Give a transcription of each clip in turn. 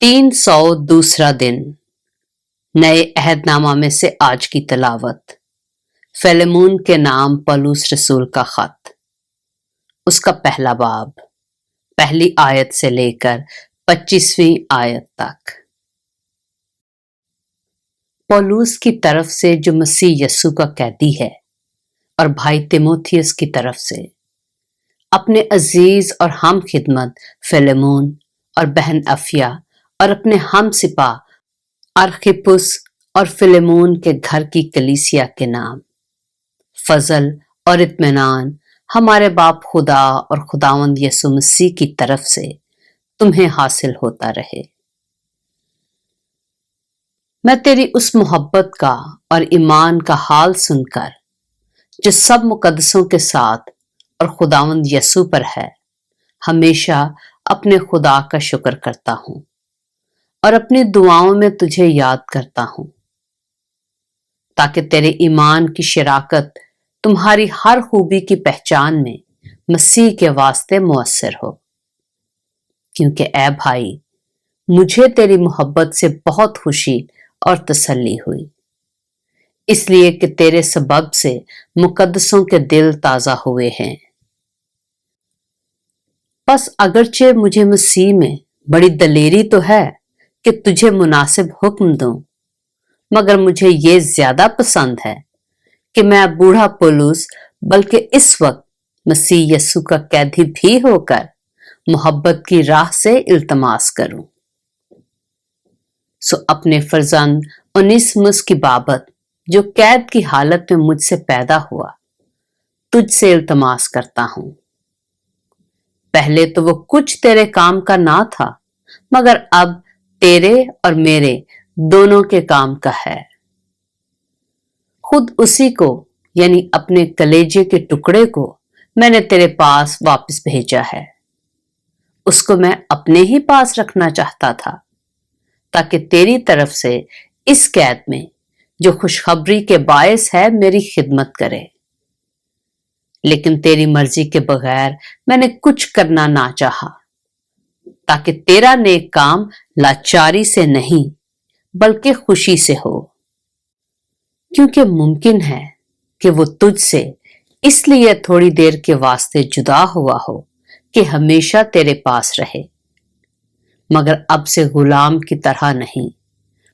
302 दिन। नए अहदनामा में से आज की तलावत। फिलेमोन के नाम पौलुस रसूल का खत, उसका पहला बाब, पहली आयत से लेकर 25वीं आयत तक। पौलुस की तरफ से जो मसीह यस्सु का कैदी है, और भाई तीमुथियुस की तरफ से अपने अजीज और हम खिदमत फिलेमोन और बहन अफिया और अपने हम सिपाह अर्खिप्पुस और फिलेमोन के घर की कलीसिया के नाम। फजल और इत्मीनान हमारे बाप खुदा और खुदावंद यीशु मसीह की तरफ से तुम्हें हासिल होता रहे। मैं तेरी उस मोहब्बत का और ईमान का हाल सुनकर जो सब मुकद्दसों के साथ और खुदावंद यीशु पर है, हमेशा अपने खुदा का शुक्र करता हूं और अपनी दुआओं में तुझे याद करता हूं, ताकि तेरे ईमान की शराकत तुम्हारी हर खूबी की पहचान में मसीह के वास्ते मुअस्सर हो। क्योंकि ऐ भाई, मुझे तेरी मोहब्बत से बहुत खुशी और तसल्ली हुई, इसलिए कि तेरे सबब से मुकद्दसों के दिल ताजा हुए हैं। बस अगरचे मुझे मसीह में बड़ी दलेरी तो है कि तुझे मुनासिब हुक्म दूं, मगर मुझे ये ज्यादा पसंद है कि मैं बूढ़ा पौलुस बल्कि इस वक्त मसीह यस्सु का कैदी भी होकर मोहब्बत की राह से इल्तमास करूं। सो अपने फर्जंद ओनेसिमुस की बाबत, जो कैद की हालत में मुझसे पैदा हुआ, तुझसे इल्तमास करता हूं। पहले तो वो कुछ तेरे काम का ना था, मगर अब तेरे और मेरे दोनों के काम का है। खुद उसी को, यानी अपने कलेजे के टुकड़े को, मैंने तेरे पास वापस भेजा है। उसको मैं अपने ही पास रखना चाहता था, ताकि तेरी तरफ से इस कैद में जो खुशखबरी के बायस है मेरी खिदमत करे। लेकिन तेरी मर्जी के बगैर मैंने कुछ करना ना चाहा, ताकि तेरा नेक काम लाचारी से नहीं बल्कि खुशी से हो। क्योंकि मुमकिन है कि वो तुझसे इसलिए थोड़ी देर के वास्ते जुदा हुआ हो कि हमेशा तेरे पास रहे, मगर अब से गुलाम की तरह नहीं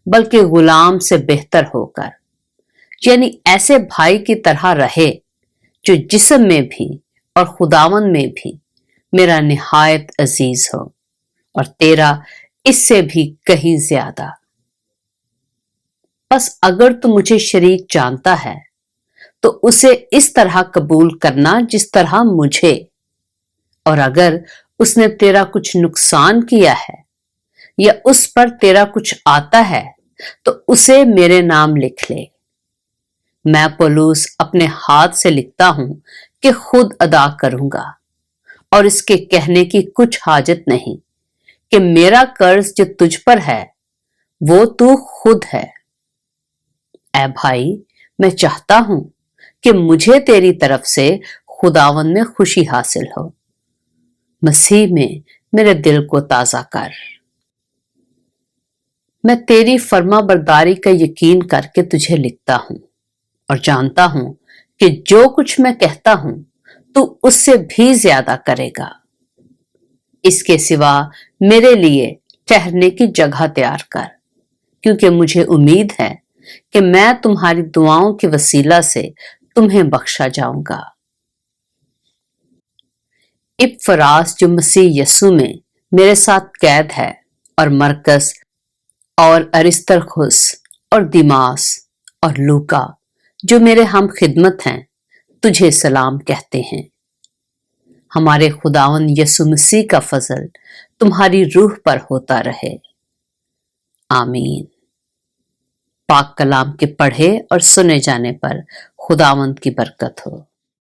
बल्कि गुलाम से बेहतर होकर, यानी ऐसे भाई की तरह रहे जो जिस्म में भी और खुदावन में भी मेरा निहायत अजीज हो, और तेरा इससे भी कहीं ज्यादा। बस अगर तू मुझे शरीक जानता है तो उसे इस तरह कबूल करना जिस तरह मुझे, और अगर उसने तेरा कुछ नुकसान किया है या उस पर तेरा कुछ आता है तो उसे मेरे नाम लिख ले। मैं पौलुस अपने हाथ से लिखता हूं कि खुद अदा करूंगा, और इसके कहने की कुछ हाजत नहीं कि मेरा कर्ज जो तुझ पर है वो तू खुद है। ऐ भाई, मैं चाहता हूं कि मुझे तेरी तरफ से खुदावन में खुशी हासिल हो। मसीह में मेरे दिल को ताजा कर। मैं तेरी फर्मा बरदारी का यकीन करके तुझे लिखता हूं और जानता हूं कि जो कुछ मैं कहता हूं तू उससे भी ज्यादा करेगा। इसके सिवा मेरे लिए ठहरने की जगह तैयार कर, क्योंकि मुझे उम्मीद है कि मैं तुम्हारी दुआओं के वसीला से तुम्हें बख्शा जाऊंगा। इपफ्रास जो मसीह यस्सु में मेरे साथ कैद है, और मरकस और अरिस्तर्खुस और दिमास और लूका जो मेरे हम खिदमत हैं, तुझे सलाम कहते हैं। हमारे खुदावंद यीशु मसीह का फजल तुम्हारी रूह पर होता रहे। आमीन। पाक कलाम के पढ़े और सुने जाने पर खुदावंद की बरकत हो।